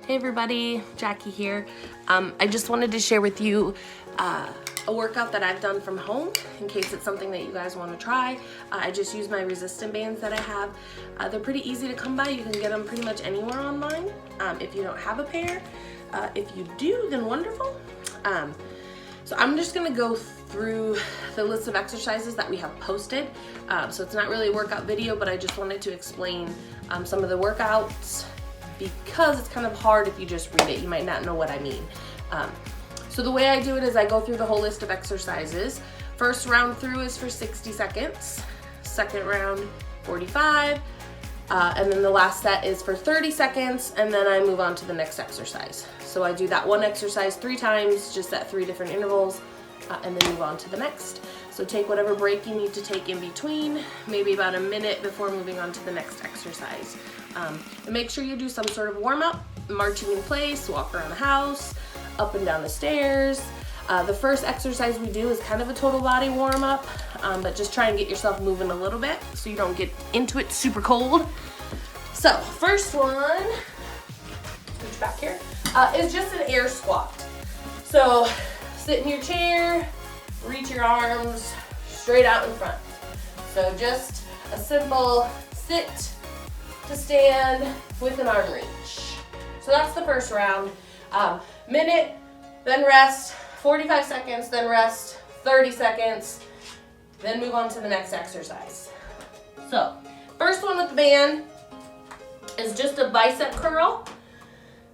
Hey everybody, Jackie here. I just wanted to share with you a workout that I've done from home in case it's something that you guys want to try. I just use my resistant bands that I have. They're pretty easy to come by. You can get them pretty much anywhere online if you don't have a pair. If you do, then wonderful. So I'm just gonna go through the list of exercises that we have posted. So it's not really a workout video, but I just wanted to explain some of the workouts because it's kind of hard if you just read it. You might not know what I mean. So the way I do it is I go through the whole list of exercises. First round through is for 60 seconds. Second round, 45. And then the last set is for 30 seconds, and then I move on to the next exercise. So I do that one exercise 3 times, just at 3 different intervals, and then move on to the next. So take whatever break you need to take in between, maybe about a minute before moving on to the next exercise. And make sure you do some sort of warm-up, marching in place, walk around the house, up and down the stairs. The first exercise we do is kind of a total body warm-up, but just try and get yourself moving a little bit so you don't get into it super cold. So first one, switch back here, is just an air squat. So sit in your chair, reach your arms straight out in front. So just a simple sit to stand with an arm reach. So that's the first round. Minute, then rest, 45 seconds, then rest, 30 seconds, then move on to the next exercise. So first one with the band is just a bicep curl.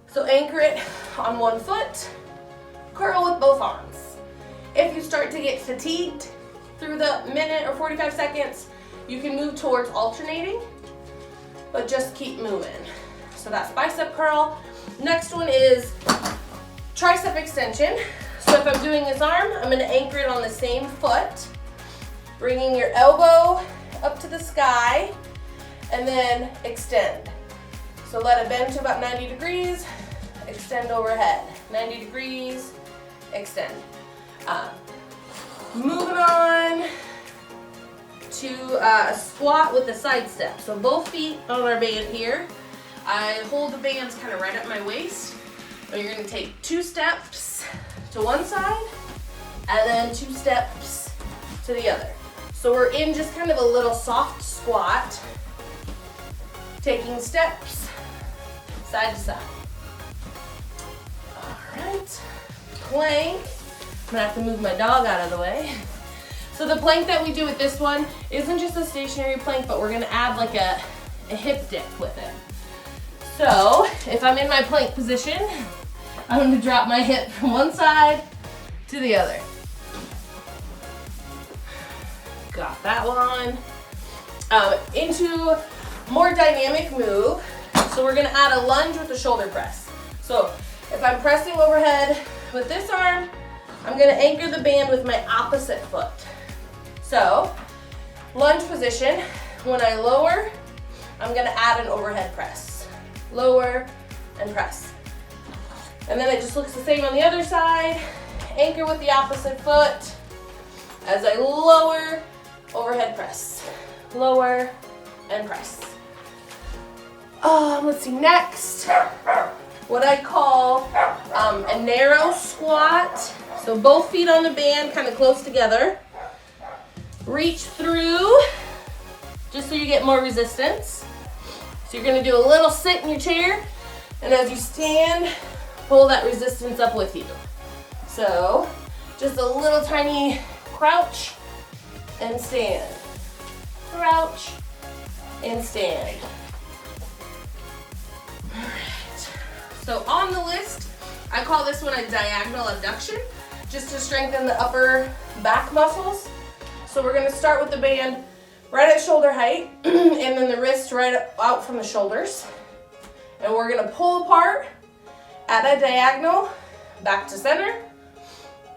So anchor it on one foot, curl with both arms. If you start to get fatigued through the minute or 45 seconds, you can move towards alternating, but just keep moving. So that's bicep curl. Next one is tricep extension. So if I'm doing this arm, I'm gonna anchor it on the same foot, bringing your elbow up to the sky, and then extend. So let it bend to about 90 degrees, extend overhead. 90 degrees, extend. Moving on to a squat with a side step. So both feet on our band here. I hold the bands kind of right at my waist. And you're gonna take 2 steps to one side and then 2 steps to the other. So we're in just kind of a little soft squat, taking steps side to side. All right, plank. I'm gonna have to move my dog out of the way. So the plank that we do with this one isn't just a stationary plank, but we're gonna add like a hip dip with it. So if I'm in my plank position, I'm gonna drop my hip from one side to the other. Got that one. Into more dynamic move. So we're gonna add a lunge with a shoulder press. So if I'm pressing overhead with this arm, I'm gonna anchor the band with my opposite foot. So lunge position, when I lower, I'm gonna add an overhead press. Lower and press. And then it just looks the same on the other side. Anchor with the opposite foot. As I lower, overhead press. Lower and press. Let's see, next, what I call a narrow squat. So both feet on the band, kind of close together. Reach through, just so you get more resistance. So you're gonna do a little sit in your chair, and as you stand, pull that resistance up with you. So just a little tiny crouch and stand. Crouch and stand. All right. So on the list, I call this one a diagonal abduction, just to strengthen the upper back muscles. So we're gonna start with the band right at shoulder height, and then the wrist right out from the shoulders. And we're gonna pull apart at a diagonal, back to center,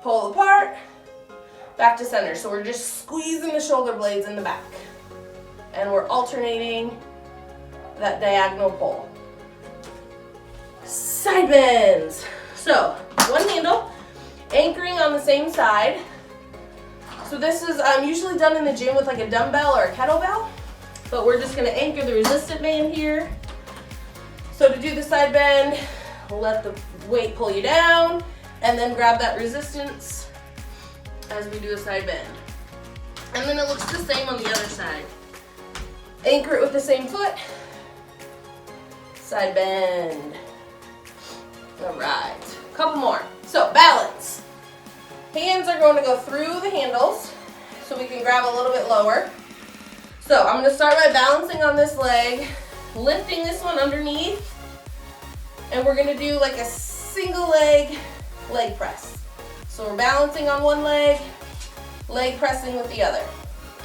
pull apart, back to center. So we're just squeezing the shoulder blades in the back. And we're alternating that diagonal pull. Side bends. So one handle, anchoring on the same side. So this is usually done in the gym with like a dumbbell or a kettlebell, but we're just gonna anchor the resistant band here. So to do the side bend, let the weight pull you down, and then grab that resistance as we do a side bend. And then it looks the same on the other side. Anchor it with the same foot, side bend. All right, couple more. So balance. Hands are going to go through the handles so we can grab a little bit lower. So I'm going to start by balancing on this leg, lifting this one underneath, and we're going to do like a single leg press. So we're balancing on one leg pressing with the other.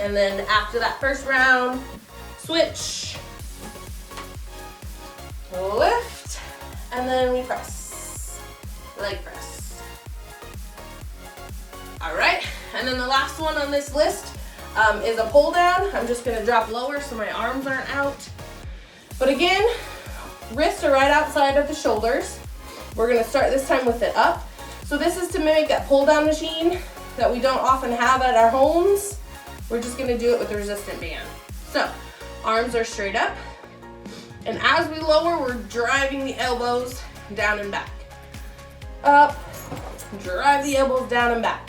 And then after that first round, switch, lift, and then we press, leg press. All right, and then the last one on this list is a pull down. I'm just gonna drop lower so my arms aren't out. But again, wrists are right outside of the shoulders. We're gonna start this time with it up. So this is to mimic that pull down machine that we don't often have at our homes. We're just gonna do it with a resistant band. So arms are straight up. And as we lower, we're driving the elbows down and back. Up, drive the elbows down and back.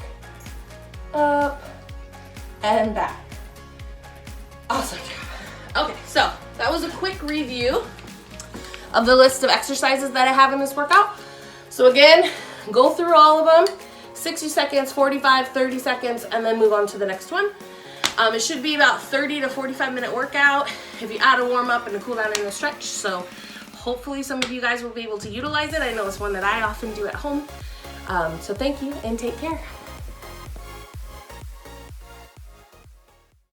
Up and back. Awesome job. Okay, so that was a quick review of the list of exercises that I have in this workout. So again, go through all of them, 60 seconds, 45, 30 seconds, and then move on to the next one. It should be about 30 to 45-minute workout if you add a warm up and a cool down and a stretch. So hopefully some of you guys will be able to utilize it. I know it's one that I often do at home. So thank you and take care.